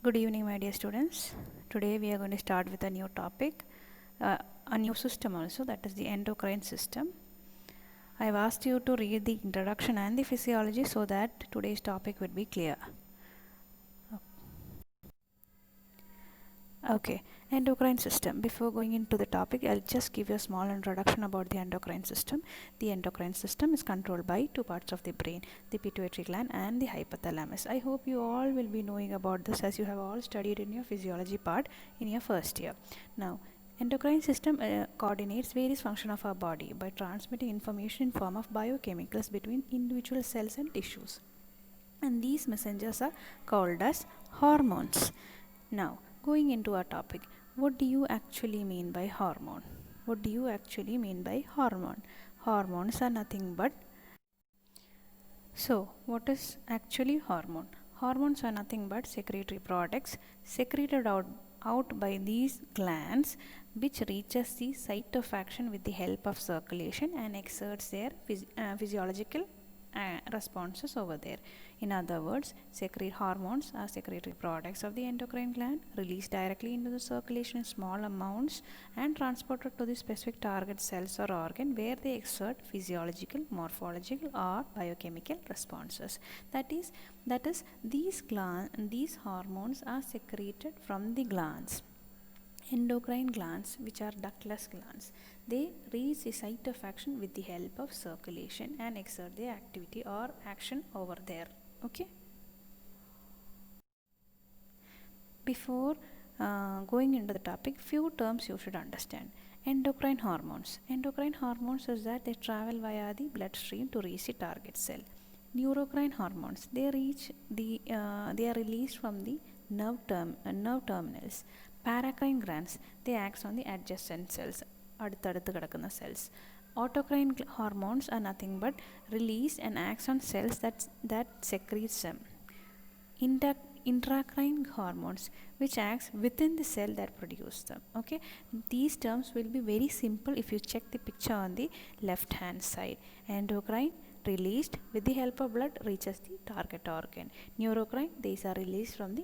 Good evening, my dear students. Today we are going to start with a new topic, a new system also, that is the endocrine system. I have asked you to read the introduction and the physiology so that today's topic would be clear. Okay, endocrine system. Before going into the topic, I'll just give you a small introduction about the endocrine system. The endocrine system is controlled by two parts of the brain, the pituitary gland and the hypothalamus. I hope you all will be knowing about this as you have all studied in your physiology part in your first year. Now, endocrine system coordinates various functions of our body by transmitting information in form of biochemicals between individual cells and tissues. And these messengers are called as hormones. Now, going into our topic, what do you actually mean by hormone? What do you actually mean by hormone? Hormones are nothing but. So, what is actually hormone? Hormones are nothing but secretory products secreted out by these glands, which reaches the site of action with the help of circulation and exerts their physiological responses over there. In other words, hormones are secretory products of the endocrine gland released directly into the circulation in small amounts and transported to the specific target cells or organ where they exert physiological, morphological or biochemical responses. That is these hormones are secreted from the glands. Endocrine glands, which are ductless glands, they reach the site of action with the help of circulation and exert their activity or action over there. Okay. Before going into the topic, few terms you should understand. Endocrine hormones. Endocrine hormones is that they travel via the bloodstream to reach the target cell. Neurocrine hormones, they are released from the nerve terminals. Paracrine glands, they act on the adjacent cells, അടുത്തടുത്ത് കിടക്കുന്ന cells. Autocrine hormones are nothing but released and acts on cells that secretes them. Intracrine hormones, which acts within the cell that produces them. Okay, these terms will be very simple if you check the picture on the left hand side. Endocrine, released with the help of blood, reaches the target organ. Neurocrine, these are released from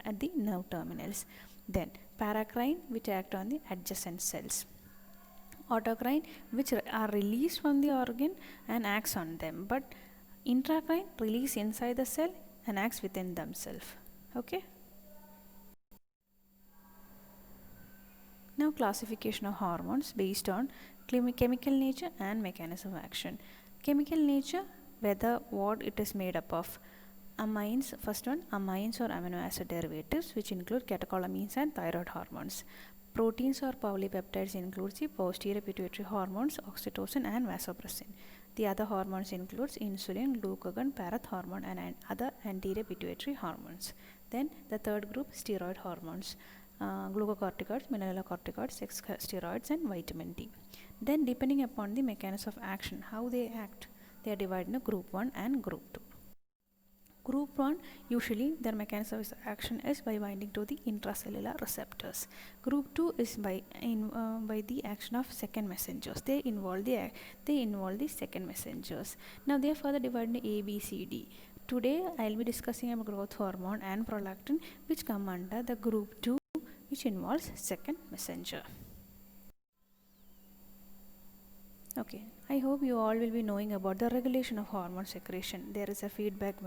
at the nerve terminals. Then paracrine, which act on the adjacent cells. Autocrine, which are released from the organ and acts on them, but intracrine release inside the cell and acts within themselves. Okay. Now, classification of hormones based on chemical nature and mechanism of action. Chemical nature, whether what it is made up of. Amines, first one, amines or amino acid derivatives, which include catecholamines and thyroid hormones. Proteins or polypeptides includes the posterior pituitary hormones, oxytocin and vasopressin. The other hormones includes insulin, glucagon, parathormone and other anterior pituitary hormones. Then the third group, steroid hormones, glucocorticoids, mineralocorticoids, sex steroids and vitamin D. Then depending upon the mechanism of action, how they act, they are divided into group 1 and group 2. Group 1, usually their mechanism of action is by binding to the intracellular receptors. Group 2 is by the action of second messengers. They involve the second messengers. Now they are further divided into A, B, C, D. Today I will be discussing about growth hormone and prolactin, which come under the group 2, which involves second messenger. Okay, I hope you all will be knowing about the regulation of hormone secretion. There is a feedback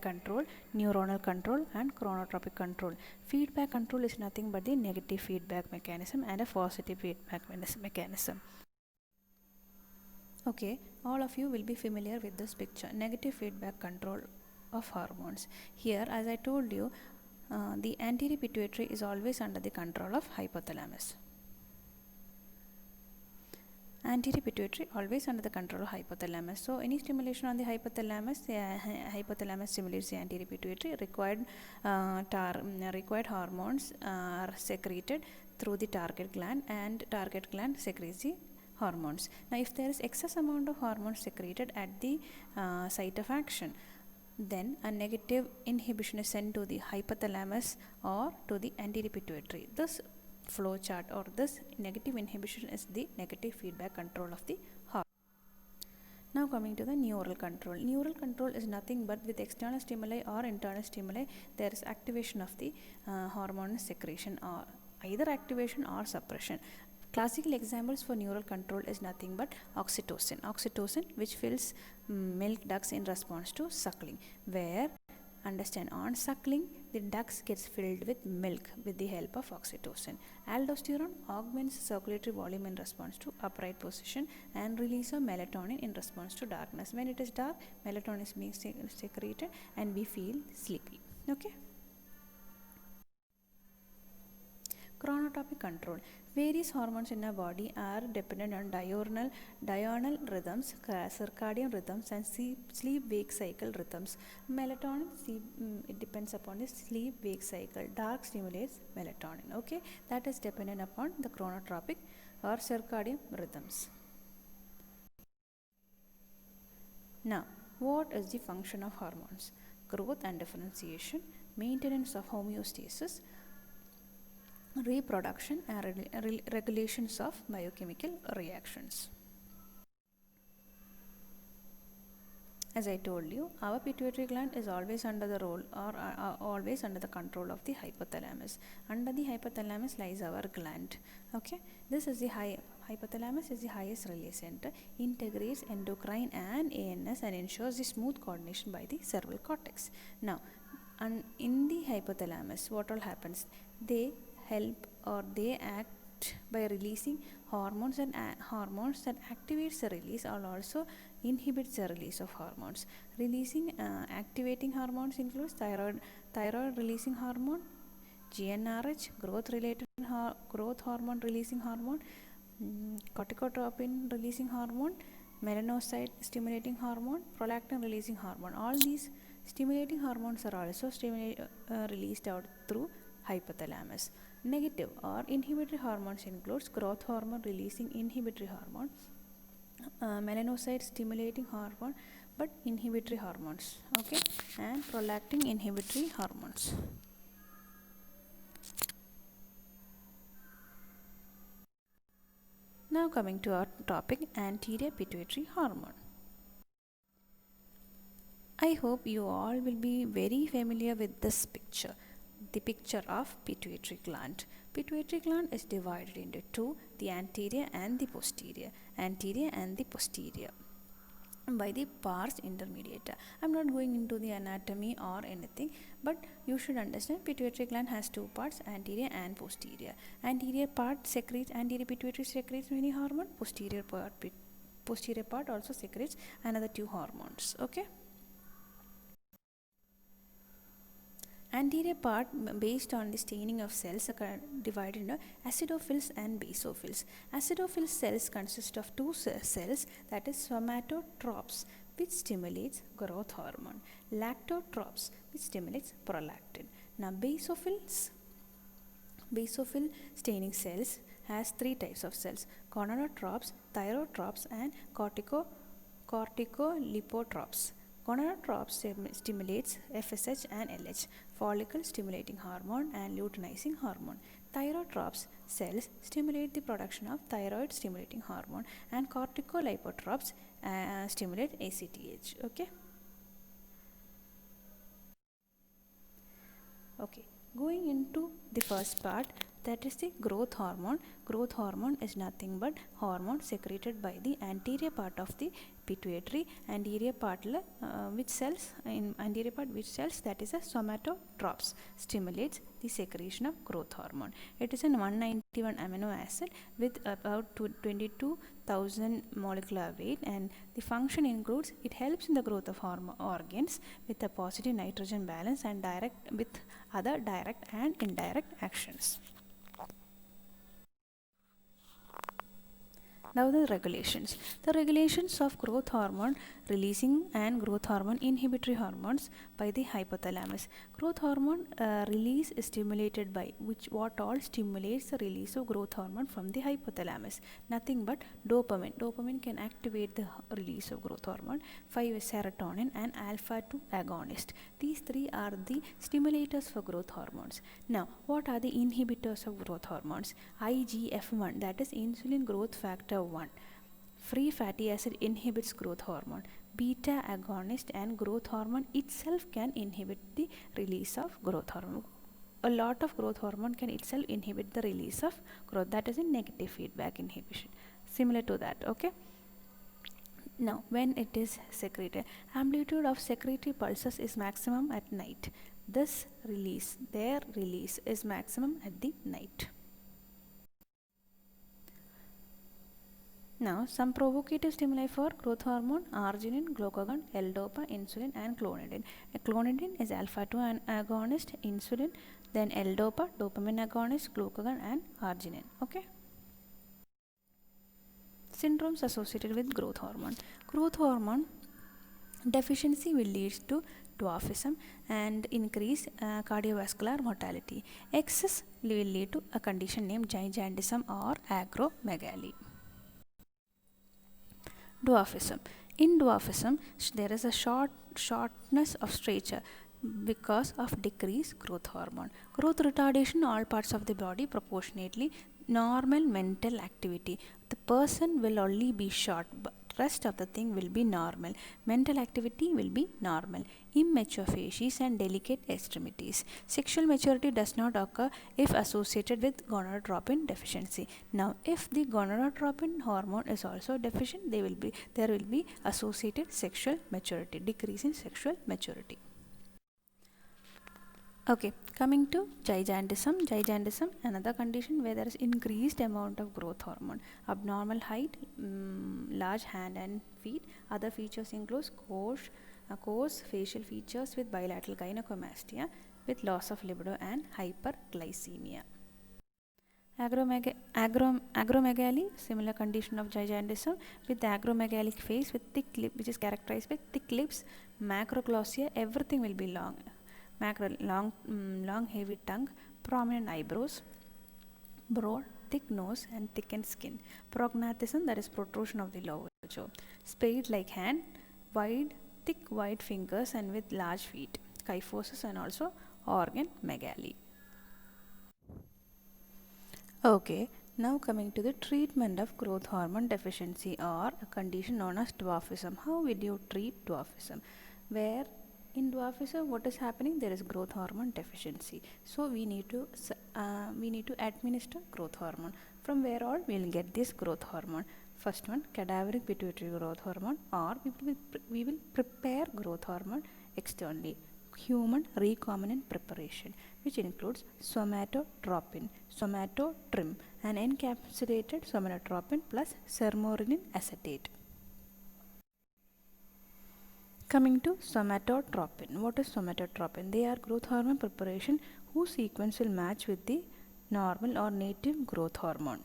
control, neuronal control and chronotropic control. Feedback control is nothing but the negative feedback mechanism and a positive feedback mechanism. Okay, all of you will be familiar with this picture, negative feedback control of hormones. Here, as I told you, the anterior pituitary is always under the control of hypothalamus. Anterior pituitary always under the control of hypothalamus. So any stimulation on the hypothalamus stimulates the anterior pituitary. Required hormones are secreted through the target gland, and target gland secretes the hormones. Now if there is excess amount of hormones secreted at the site of action, then a negative inhibition is sent to the hypothalamus or to the anterior pituitary. This flow chart or this negative inhibition is the negative feedback control of the hormone. Now coming to the neural control. Neural control is nothing but with external stimuli or internal stimuli there is activation of the hormone secretion, or either activation or suppression. Classical examples for neural control is nothing but oxytocin. Oxytocin which fills milk ducts in response to suckling, where understand on suckling the ducts gets filled with milk with the help of oxytocin. Aldosterone augments circulatory volume in response to upright position and release of melatonin in response to darkness. When it is dark, melatonin is being secreted and we feel sleepy. Okay. Chronotropic control. Various hormones in our body are dependent on diurnal rhythms, circadian rhythms, and sleep-wake cycle rhythms. Melatonin, it depends upon the sleep-wake cycle. Dark stimulates melatonin. Okay, that is dependent upon the chronotropic or circadian rhythms. Now, what is the function of hormones? Growth and differentiation, maintenance of homeostasis, reproduction and regulations of biochemical reactions. As I told you, our pituitary gland is always under the role or always under the control of the hypothalamus. Under the hypothalamus lies our gland. Okay, this is the hypothalamus is the highest relay center, integrates endocrine and ANS and ensures the smooth coordination by the cerebral cortex. Now, in the hypothalamus, what all happens? They help or they act by releasing hormones, and hormones that activates the release or also inhibits the release of hormones. Activating hormones includes thyroid releasing hormone, GnRH, growth hormone releasing hormone, corticotropin releasing hormone, melanocyte stimulating hormone, prolactin releasing hormone. All these stimulating hormones are also released out through hypothalamus. Negative or inhibitory hormones includes growth hormone releasing inhibitory hormone, melanocyte stimulating hormone but inhibitory hormones, okay, and prolactin inhibitory hormones. Now coming to our topic, anterior pituitary hormone. I hope you all will be very familiar with this picture, the picture of pituitary gland. Pituitary gland is divided into two, the anterior and the posterior. Anterior and the posterior by the pars intermediata. I'm not going into the anatomy or anything, but you should understand pituitary gland has two parts, anterior and posterior. Anterior pituitary secretes many hormones, posterior part also secretes another two hormones. Okay. Anterior part, based on the staining of cells, are divided into acidophils and basophils. Acidophil cells consist of two cells, that is somatotrophs, which stimulates growth hormone, lactotrophs, which stimulates prolactin. Now basophil staining cells has three types of cells: gonadotrophs, thyrotrophs, and corticolipotrophs. Gonadotrophs stimulates FSH and LH, follicle stimulating hormone and luteinizing hormone. Thyrotrophs cells stimulate the production of thyroid stimulating hormone, and corticolipotrophs stimulate ACTH. Okay, going into the first part, that is the growth hormone. Growth hormone is nothing but hormone secreted by the anterior part of the pituitary. Anterior part which cells, that is a somatotrophs, stimulates the secretion of growth hormone. It is an 191 amino acid with about 22,000 molecular weight, and the function includes it helps in the growth of organs with a positive nitrogen balance and with other direct and indirect actions. Now the regulations. The regulations of growth hormone releasing and growth hormone inhibitory hormones by the hypothalamus. Growth hormone release is stimulated by what all stimulates the release of growth hormone from the hypothalamus? Nothing but dopamine. Dopamine can activate the release of growth hormone. 5 is serotonin and alpha-2 agonist. These three are the stimulators for growth hormones. Now, what are the inhibitors of growth hormones? IGF-1, that is insulin growth factor 1. Free fatty acid inhibits growth hormone. Beta agonist and growth hormone itself can inhibit the release of growth hormone. A lot of growth hormone can itself inhibit the release of growth. That is a negative feedback inhibition. Similar to that, okay? Now, when it is secreted, amplitude of secretory pulses is maximum at night. Their release is maximum at the night. Now, some provocative stimuli for growth hormone: arginine, glucagon, L-DOPA, insulin, and clonidine. Clonidine is alpha-2 agonist, insulin, then L-DOPA, dopamine agonist, glucagon, and arginine. Okay. Syndromes associated with growth hormone. Growth hormone deficiency will lead to dwarfism and increase cardiovascular mortality. Excess will lead to a condition named gigantism or acromegaly. Dwarfism. In dwarfism, there is a shortness of stature because of decreased growth hormone. Growth retardation, all parts of the body proportionately. Normal mental activity. The person will only be short, but rest of the thing will be normal. Mental activity will be normal. Immature facies and delicate extremities. Sexual maturity does not occur if associated with gonadotropin deficiency. Now, if the gonadotropin hormone is also deficient, there will be associated sexual maturity, decrease in sexual maturity. Okay, coming to gigantism. Gigantism, another condition where there is increased amount of growth hormone. Abnormal height, large hand and feet. Other features include coarse facial features with bilateral gynecomastia, with loss of libido and hyperglycemia. Acromegaly, similar condition of gigantism with acromegalic face with thick lip, which is characterized by thick lips, macroglossia. Everything will be long. Long heavy tongue, prominent eyebrows, broad thick nose and thickened skin. Prognathism, that is protrusion of the lower jaw. Spade like hand, thick wide fingers and with large feet. Kyphosis and also organomegaly. Okay, now coming to the treatment of growth hormone deficiency or a condition known as dwarfism. How will you treat dwarfism? Where in dwarfism, what is happening? There is growth hormone deficiency. So we need to administer growth hormone. From where all we will get this growth hormone? First one, cadaveric pituitary growth hormone, or we will prepare growth hormone externally. Human recombinant preparation, which includes somatotropin, somatotrim, and encapsulated somatotropin plus sermorelin acetate. Coming to somatotropin. What is somatotropin? They are growth hormone preparation whose sequence will match with the normal or native growth hormone.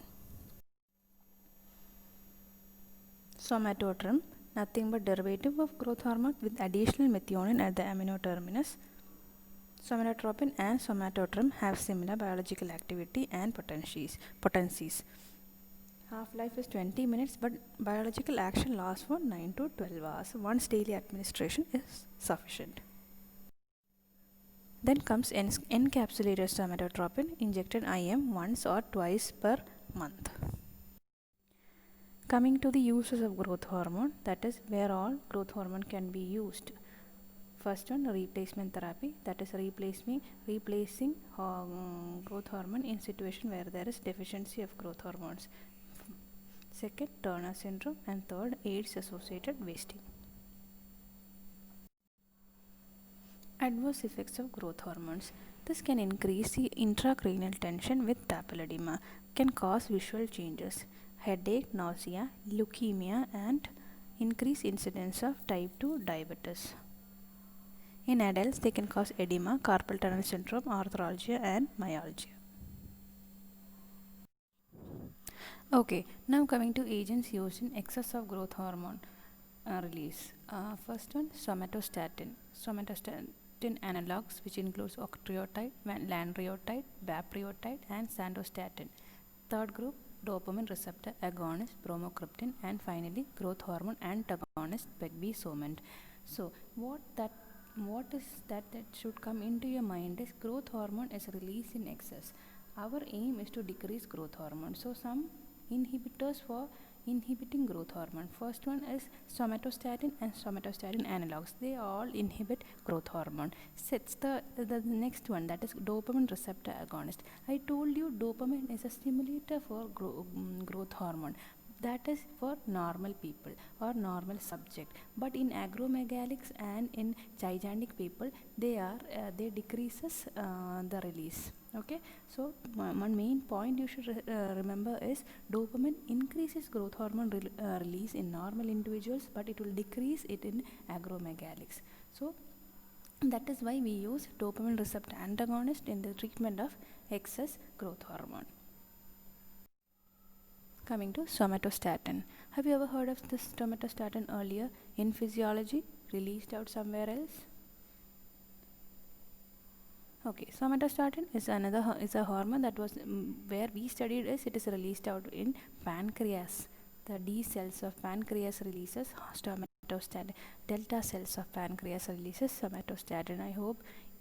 Somatotrim, nothing but derivative of growth hormone with additional methionine at the amino terminus. Somatotropin and somatotrim have similar biological activity and potencies. Half-life is 20 minutes, but biological action lasts for 9 to 12 hours. Once daily administration is sufficient. Then comes encapsulated somatotropin, injected IM once or twice per month. Coming to the uses of growth hormone, that is where all growth hormone can be used. First one, replacement therapy, that is replacing growth hormone in situation where there is deficiency of growth hormones. Second, Turner syndrome, and third, AIDS associated wasting. Adverse effects of growth hormones. This can increase the intracranial tension with papilledema, can cause visual changes, headache, nausea, leukemia, and increase incidence of type 2 diabetes. In adults, they can cause edema, carpal tunnel syndrome, arthralgia, and myalgia. Okay, now coming to agents used in excess of growth hormone release. First one, somatostatin. Somatostatin analogs, which includes octreotide, lanreotide, bapreotide, and sandostatin. Third group, dopamine receptor agonist, bromocriptine, and finally growth hormone antagonist, pegvisomant. So what is that should come into your mind is growth hormone is released in excess. Our aim is to decrease growth hormone. So some inhibitors for inhibiting growth hormone. First one is somatostatin and somatostatin analogs. They all inhibit growth hormone. Sets the next one, that is dopamine receptor agonist. I told you dopamine is a stimulator for growth hormone. That is for normal people or normal subject, but in acromegalics and in gigantic people they decreases the release. Okay, so one main point you should remember is dopamine increases growth hormone release in normal individuals, but it will decrease it in acromegalics. So that is why we use dopamine receptor antagonist in the treatment of excess growth hormone. Coming to somatostatin. Have you ever heard of this somatostatin earlier in physiology, released out somewhere else? Okay, somatostatin is a hormone that was where we studied is it is released out in pancreas. The D cells of pancreas releases somatostatin. Delta cells of pancreas releases somatostatin.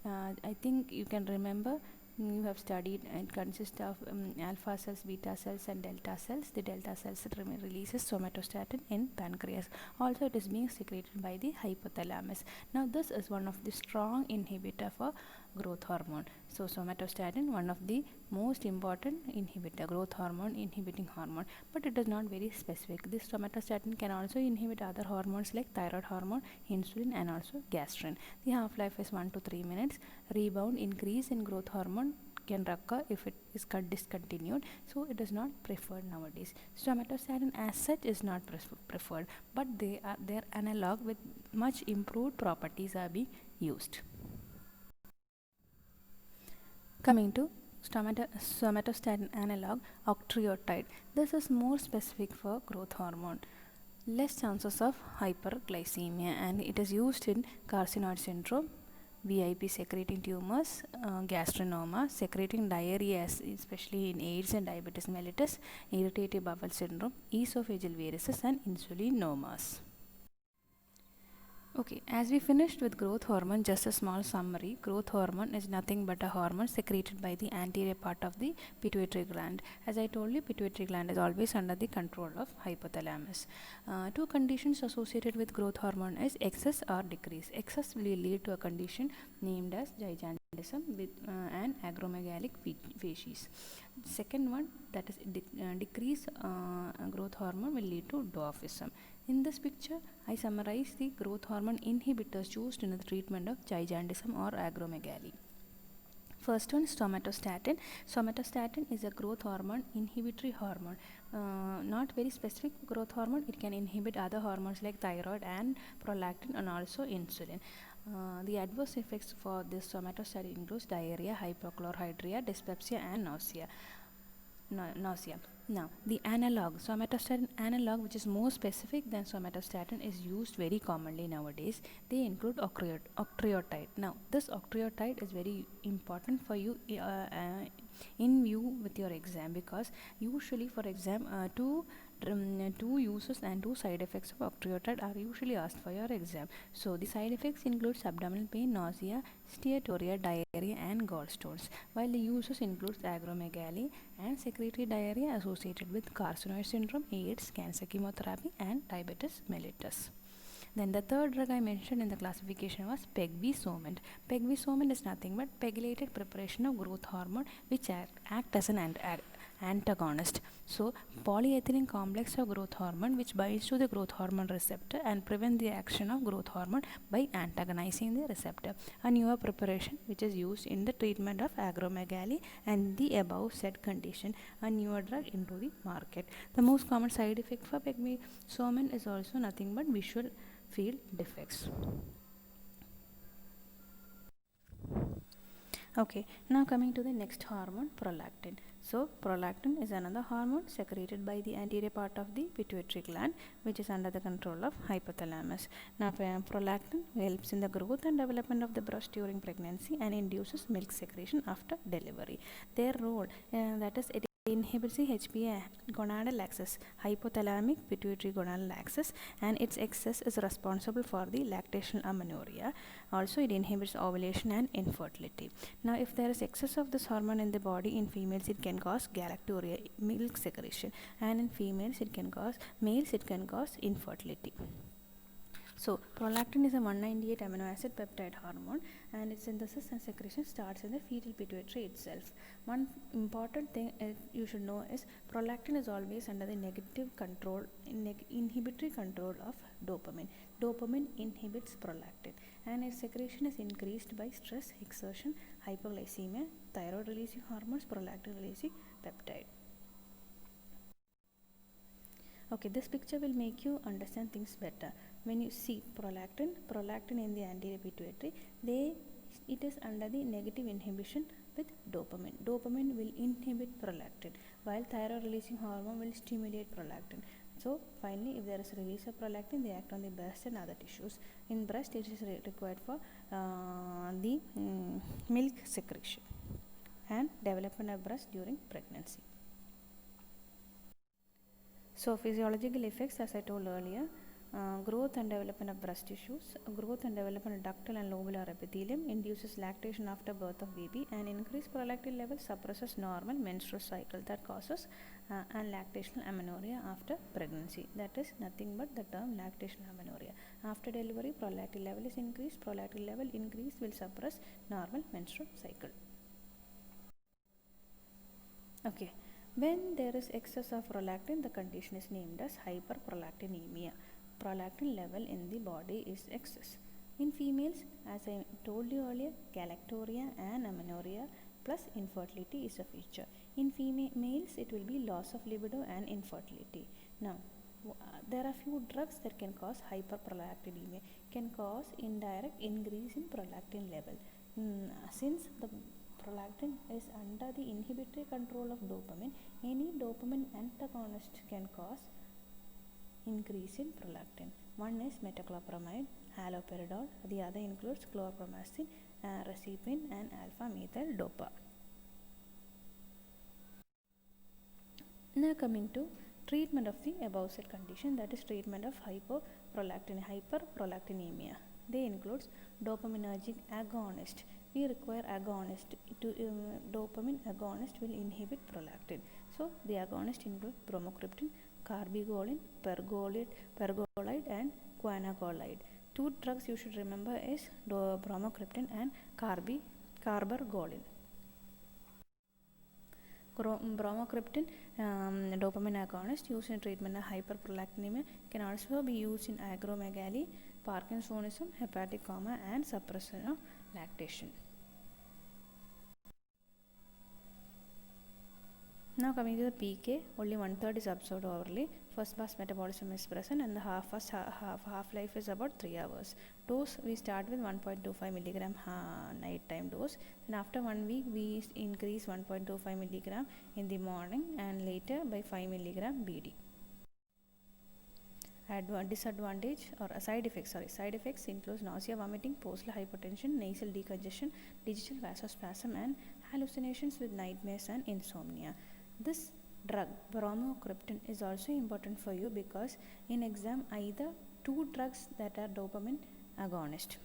I think you can remember. You have studied, it consists of alpha cells, beta cells and delta cells. The delta cells releases somatostatin in pancreas. Also it is being secreted by the hypothalamus. Now this is one of the strong inhibitor for growth hormone. So somatostatin, one of the most important inhibitor, growth hormone inhibiting hormone, but it is not very specific. This somatostatin can also inhibit other hormones like thyroid hormone, insulin and also gastrin. The half-life is 1 to 3 minutes. Rebound increase in growth hormone can occur if it is discontinued, so it is not preferred nowadays. Somatostatin as such is not preferred, but their analog with much improved properties are being used. Coming to somatostatin analog octreotide. This is more specific for growth hormone. Less chances of hyperglycemia, and it is used in carcinoid syndrome, VIP secreting tumors, gastrinoma, secreting diarrhea, especially in AIDS and diabetes mellitus, irritative bowel syndrome, esophageal varices and insulinomas. Okay, as we finished with growth hormone, just a small summary. Growth hormone is nothing but a hormone secreted by the anterior part of the pituitary gland. As I told you, pituitary gland is always under the control of hypothalamus. Two conditions associated with growth hormone is excess or decrease. Excess will lead to a condition named as gigantism with and acromegalic facies. Second one, that is decrease growth hormone, will lead to dwarfism. In this picture, I summarize the growth hormone inhibitors used in the treatment of gigantism or acromegaly. First one, somatostatin. Somatostatin is a growth hormone inhibitory hormone. Not very specific growth hormone. It can inhibit other hormones like thyroid and prolactin and also insulin. The adverse effects for this somatostatin includes diarrhea, hypochlorhydria, dyspepsia and nausea. Now, the analog, somatostatin analog, which is more specific than somatostatin, is used very commonly nowadays. They include octreotide. Now, this octreotide is very important for you in view with your exam, because usually for exam two uses and two side effects of octreotide are usually asked for your exam. So the side effects include abdominal pain, nausea, steatorrhea, diarrhea and gallstones, while the uses includes acromegaly and secretory diarrhea associated with carcinoid syndrome, AIDS, cancer chemotherapy and diabetes mellitus. Then the third drug I mentioned in the classification was pegvisomant. Pegvisomant is nothing but pegylated preparation of growth hormone which act as an antagonist. So polyethylene complex of growth hormone which binds to the growth hormone receptor and prevent the action of growth hormone by antagonizing the receptor. A newer preparation which is used in the treatment of acromegaly and the above said condition, a newer drug into the market. The most common side effect for pegvisomant is also nothing but visual field defects. Okay, now coming to the next hormone, prolactin. So prolactin is another hormone secreted by the anterior part of the pituitary gland which is under the control of hypothalamus. Now prolactin helps in the growth and development of the breast during pregnancy and induces milk secretion after delivery. Their role, that is, it inhibits the HPA gonadal axis, hypothalamic pituitary gonadal axis, and its excess is responsible for the lactational amenorrhea. Also, it inhibits ovulation and infertility. Now, if there is excess of this hormone in the body in females, it can cause galactorrhea, milk secretion, and in males it can cause infertility. So, prolactin is a 198 amino acid peptide hormone, and its synthesis and secretion starts in the fetal pituitary itself. One important thing you should know is prolactin is always under the inhibitory control of dopamine. Dopamine inhibits prolactin, and its secretion is increased by stress, exertion, hypoglycemia, thyroid releasing hormones, prolactin releasing peptide. Okay, this picture will make you understand things better. When you see prolactin in the anterior pituitary, it is under the negative inhibition with dopamine. Dopamine will inhibit prolactin, while thyroid releasing hormone will stimulate prolactin. So finally, if there is release of prolactin, they act on the breast and other tissues. In breast, it is required for the milk secretion and development of breast during pregnancy. So physiological effects, as I told earlier, growth and development of breast tissues, growth and development of ductal and lobular epithelium, induces lactation after birth of baby, and increased prolactin level suppresses normal menstrual cycle that causes and lactational amenorrhea after pregnancy. That is nothing but the term lactational amenorrhea. After delivery, prolactin level is increased. Prolactin level increase will suppress normal menstrual cycle. Okay. When there is excess of prolactin, the condition is named as hyperprolactinemia. Prolactin level in the body is excess. In females, as I told you earlier, galactorrhea and amenorrhea plus infertility is a feature. In males, it will be loss of libido and infertility. Now, there are few drugs that can cause hyperprolactinemia, can cause indirect increase in prolactin level. Since the prolactin is under the inhibitory control of dopamine, any dopamine antagonist can cause increase in prolactin. One is metoclopramide, haloperidol, the other includes chlorpromazine, razapine, and alpha-methyl dopa. Now coming to treatment of the above said condition, that is treatment of hyperprolactinemia. They includes dopaminergic agonist. We require agonist dopamine agonist will inhibit prolactin. So the agonist include bromocriptine, carbigolin, pergolide, and quinagolide. Two drugs you should remember is bromocriptine and carbergolin. Bromocriptine dopamine agonist used in treatment of hyperprolactinemia can also be used in acromegaly, Parkinsonism, hepatic coma, and suppression of lactation. Now coming to the PK, only 1/3 is absorbed orally. First pass metabolism is present, and the half-life is about 3 hours. Dose, we start with 1.25 milligram night time dose, and after 1 week we increase 1.25 milligram in the morning and later by 5 milligram BD. Disadvantage or side effects includes nausea, vomiting, postural hypertension, nasal decongestion, digital vasospasm, and hallucinations with nightmares and insomnia. This drug bromocriptine is also important for you because in exam either two drugs that are dopamine agonist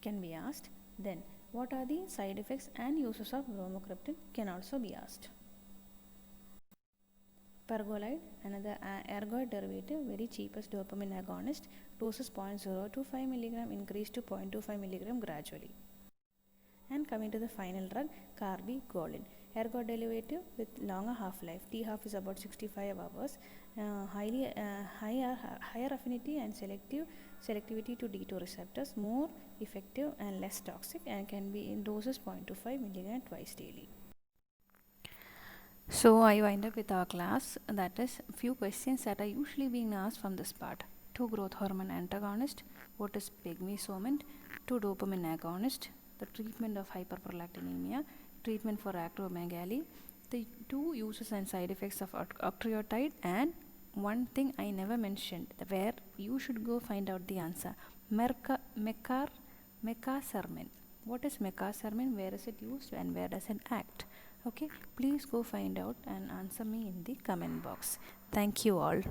can be asked. Then what are the side effects and uses of bromocriptine can also be asked. Pergolide, another ergoid derivative, very cheapest dopamine agonist, doses 0.025 milligram increased to 0.25 milligram gradually. And coming to the final drug, carbigolin, ergoid derivative with longer half-life. T-half is about 65 hours, higher affinity and selectivity to D2 receptors, more effective and less toxic, and can be in doses 0.25 milligram twice daily. So I wind up with our class, that is few questions that are usually being asked from this part. 2 growth hormone antagonist, what is pegmisoment, 2 dopamine agonist, the treatment of hyperprolactinemia, treatment for acromegaly, the 2 uses and side effects of octreotide, and one thing I never mentioned where you should go find out the answer, mecasermin. What is mecasermin, where is it used, and where does it act? Okay, please go find out and answer me in the comment box. Thank you all.